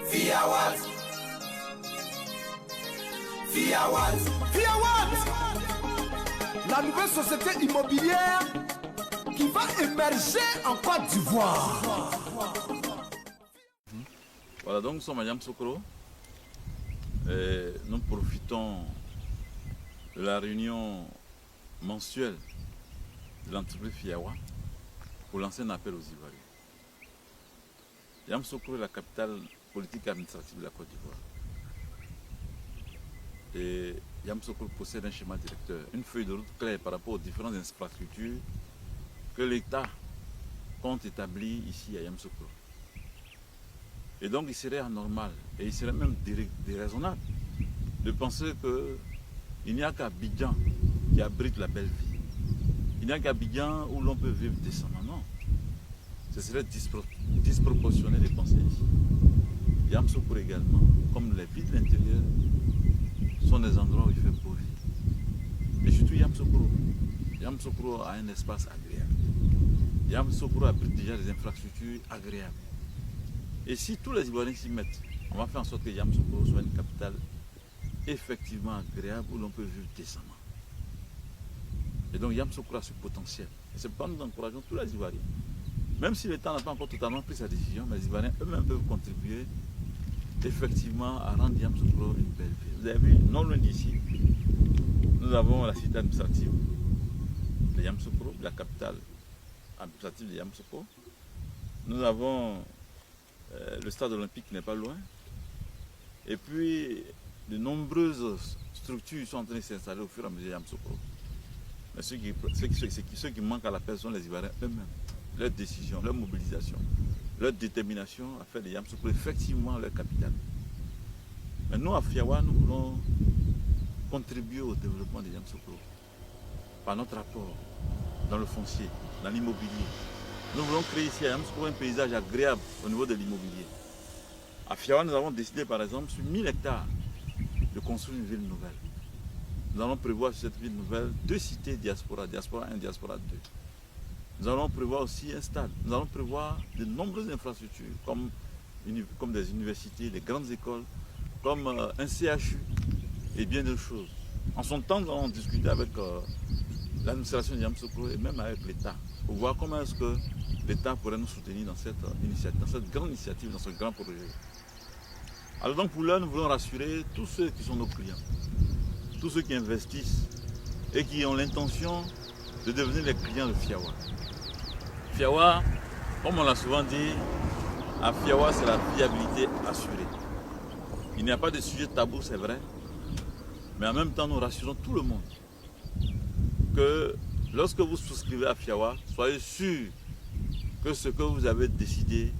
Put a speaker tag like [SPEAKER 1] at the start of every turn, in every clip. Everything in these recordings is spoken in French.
[SPEAKER 1] Fiawaz. Fiawaz. Fiawaz. La nouvelle société immobilière qui va émerger en Côte d'Ivoire.
[SPEAKER 2] Voilà, donc nous sommes à Yamoussoukro et nous profitons de la réunion mensuelle de l'entreprise Fiawa pour lancer un appel aux Ivoiriens. Yamoussoukro est la capitale politique et administrative de la Côte d'Ivoire. Et Yamoussoukro possède un schéma directeur, une feuille de route claire par rapport aux différentes infrastructures que l'État compte établir ici à Yamoussoukro. Et donc il serait anormal, et il serait même déraisonnable de penser qu'il n'y a qu'Abidjan qui abrite la belle vie. Il n'y a qu'Abidjan où l'on peut vivre décemment. Non. Ce serait disproportionné de penser ici. Yamoussoukro également, comme les villes de l'intérieur, sont des endroits où il fait beau vivre. Mais surtout Yamoussoukro. Yamoussoukro a un espace agréable. Yamoussoukro abrite déjà des infrastructures agréables. Et si tous les Ivoiriens s'y mettent, on va faire en sorte que Yamoussoukro soit une capitale effectivement agréable où l'on peut vivre décemment. Et donc Yamoussoukro a ce potentiel. Et c'est pourquoi nous encourageons tous les Ivoiriens. Même si l'État n'a pas encore totalement pris sa décision, mais les Ivoiriens eux-mêmes peuvent contribuer effectivement à rendre Yamoussoukro une belle ville. Vous avez vu, non loin d'ici, nous avons la cité administrative de Yamoussoukro, la capitale administrative de Yamoussoukro. Nous avons le stade olympique qui n'est pas loin. Et puis, de nombreuses structures sont en train de s'installer au fur et à mesure de Yamoussoukro. Mais ceux qui manquent à la personne sont les Ivoiriens eux-mêmes. Leur décision, leur mobilisation, leur détermination à faire de Yamoussoukro effectivement leur capitale. Mais nous, à Fiawa, nous voulons contribuer au développement de Yamoussoukro par notre apport dans le foncier, dans l'immobilier. Nous voulons créer ici à Yamoussoukro un paysage agréable au niveau de l'immobilier. À Fiawa, nous avons décidé par exemple sur 1000 hectares de construire une ville nouvelle. Nous allons prévoir sur cette ville nouvelle 2 cités diaspora, diaspora 1, diaspora 2. Nous allons prévoir aussi un stade. Nous allons prévoir de nombreuses infrastructures comme des universités, des grandes écoles, comme un CHU et bien d'autres choses. En son temps, nous allons discuter avec l'administration de Yamoussoukro et même avec l'État pour voir comment est-ce que l'État pourrait nous soutenir dans cette initiative, dans cette grande initiative, dans ce grand projet. Alors donc pour l'heure, nous voulons rassurer tous ceux qui sont nos clients, tous ceux qui investissent et qui ont l'intention de devenir les clients de Fiawa. Fiawa, comme on l'a souvent dit, à Fiawa c'est la viabilité assurée. Il n'y a pas de sujet tabou, c'est vrai, mais en même temps nous rassurons tout le monde que lorsque vous souscrivez à Fiawa, soyez sûr que ce que vous avez décidé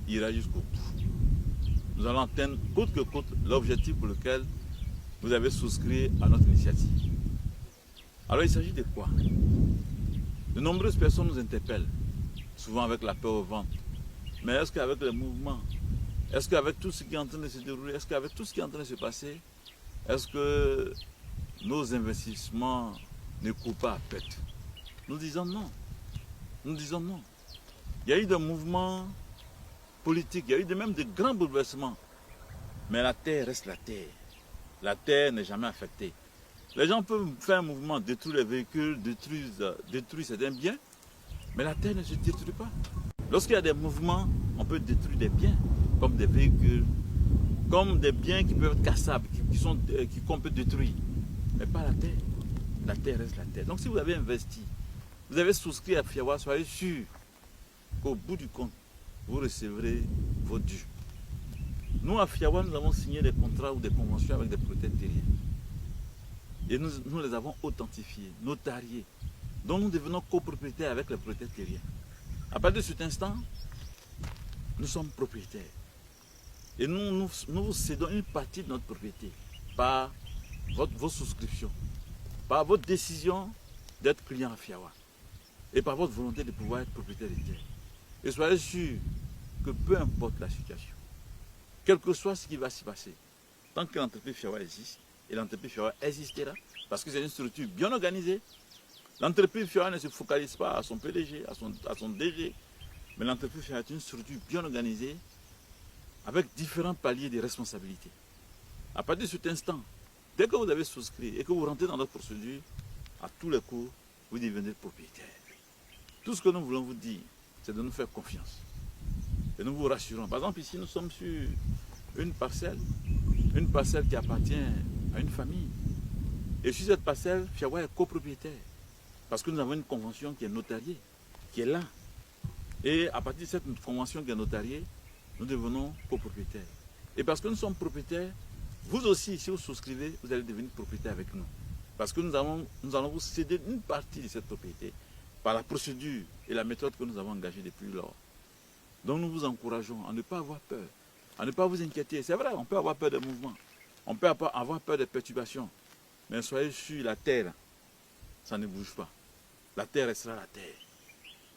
[SPEAKER 2] ira jusqu'au bout. Nous allons atteindre coûte que coûte l'objectif pour lequel vous avez souscrit à notre initiative. Alors il s'agit de quoi? De nombreuses personnes nous interpellent, souvent avec la peur au ventre. Mais est-ce qu'avec les mouvements, est-ce qu'avec tout ce qui est en train de se dérouler, est-ce qu'avec tout ce qui est en train de se passer, est-ce que nos investissements ne courent pas à perte? Nous disons non. Nous disons non. Il y a eu des mouvements politiques, il y a eu même de grands bouleversements. Mais la terre reste la terre. La terre n'est jamais affectée. Les gens peuvent faire un mouvement, détruire les véhicules, détruire certains biens, mais la terre ne se détruit pas. Lorsqu'il y a des mouvements, on peut détruire des biens, comme des véhicules, comme des biens qui peuvent être cassables, qu'on peut détruire, mais pas la terre. La terre reste la terre. Donc si vous avez investi, vous avez souscrit à Fiawa, soyez sûr qu'au bout du compte, vous recevrez vos dus. Nous, à Fiawa, nous avons signé des contrats ou des conventions avec des propriétaires terriens. Et nous les avons authentifiés, notariés. Donc nous devenons copropriétaires avec les propriétaires terriens. À partir de cet instant, nous sommes propriétaires. Et nous vous cédons une partie de notre propriété par vos souscriptions, par votre décision d'être client à Fiawa et par votre volonté de pouvoir être propriétaire des terres. Et soyez sûr que peu importe la situation, quel que soit ce qui va s'y passer, tant que l'entreprise Fiawa existe, et l'entreprise Fiawa existera, parce que c'est une structure bien organisée, l'entreprise Fiawa ne se focalise pas à son PDG, à son DG, mais l'entreprise Fiawa est une structure bien organisée avec différents paliers de responsabilité. À partir de cet instant, dès que vous avez souscrit et que vous rentrez dans notre procédure, à tous les coups, vous devenez propriétaire. Tout ce que nous voulons vous dire, c'est de nous faire confiance. Et nous vous rassurons. Par exemple, ici, nous sommes sur une parcelle qui appartient à une famille. Et sur cette parcelle, Fiawa est copropriétaire. Parce que nous avons une convention qui est notariée, qui est là. Et à partir de cette convention qui est notariée, nous devenons copropriétaires. Et parce que nous sommes propriétaires, vous aussi, si vous souscrivez, vous allez devenir propriétaire avec nous. Parce que nous allons vous céder une partie de cette propriété par la procédure et la méthode que nous avons engagée depuis lors. Donc nous vous encourageons à ne pas avoir peur, à ne pas vous inquiéter. C'est vrai, on peut avoir peur des mouvements, on peut avoir peur des perturbations. Mais soyez sûrs, la terre, ça ne bouge pas. La terre restera la terre.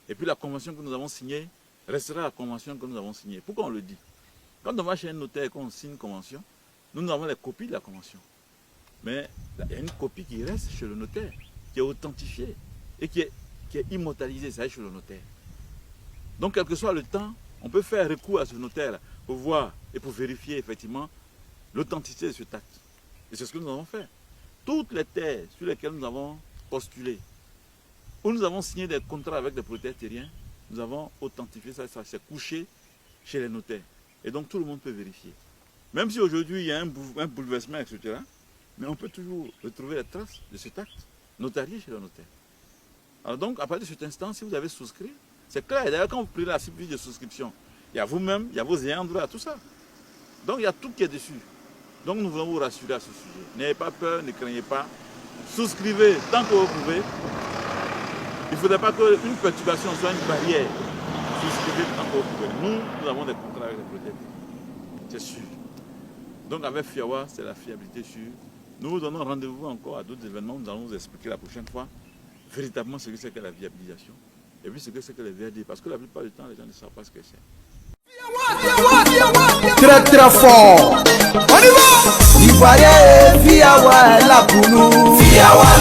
[SPEAKER 2] Et puis la convention que nous avons signée restera la convention que nous avons signée. Pourquoi on le dit? Quand on va chez un notaire et qu'on signe une convention, nous avons les copies de la convention. Mais il y a une copie qui reste chez le notaire, qui est authentifiée et qui est immortalisée, ça est chez le notaire. Donc quel que soit le temps, on peut faire recours à ce notaire pour voir et pour vérifier effectivement l'authenticité de cet acte. Et c'est ce que nous avons fait. Toutes les terres sur lesquelles nous avons postulé, où nous avons signé des contrats avec des propriétaires terriens, nous avons authentifié ça s'est couché chez les notaires. Et donc tout le monde peut vérifier. Même si aujourd'hui il y a un bouleversement, etc., mais on peut toujours retrouver les traces de cet acte notarié chez le notaire. Alors donc, à partir de cet instant, si vous avez souscrit, c'est clair. D'ailleurs, quand vous prenez la fiche de souscription, il y a vous-même, il y a vos ayants droit, tout ça. Donc il y a tout qui est dessus. Donc nous voulons vous rassurer à ce sujet. N'ayez pas peur, ne craignez pas. Souscrivez tant que vous pouvez. Il ne faudrait pas qu'une perturbation soit une barrière. Souscrivez tant que vous pouvez. Nous avons des contrats avec les propriétaires. C'est sûr. Donc avec Fiawa, c'est la fiabilité sûre. Nous vous donnons rendez-vous encore à d'autres événements. Nous allons vous expliquer la prochaine fois véritablement ce que c'est que la viabilisation. Et puis ce que c'est que les VRD. Parce que la plupart du temps, les gens ne savent pas ce que c'est.
[SPEAKER 1] Très très fort. On y va. Ivoirien, Fiawa, la pour nous. Fiawa.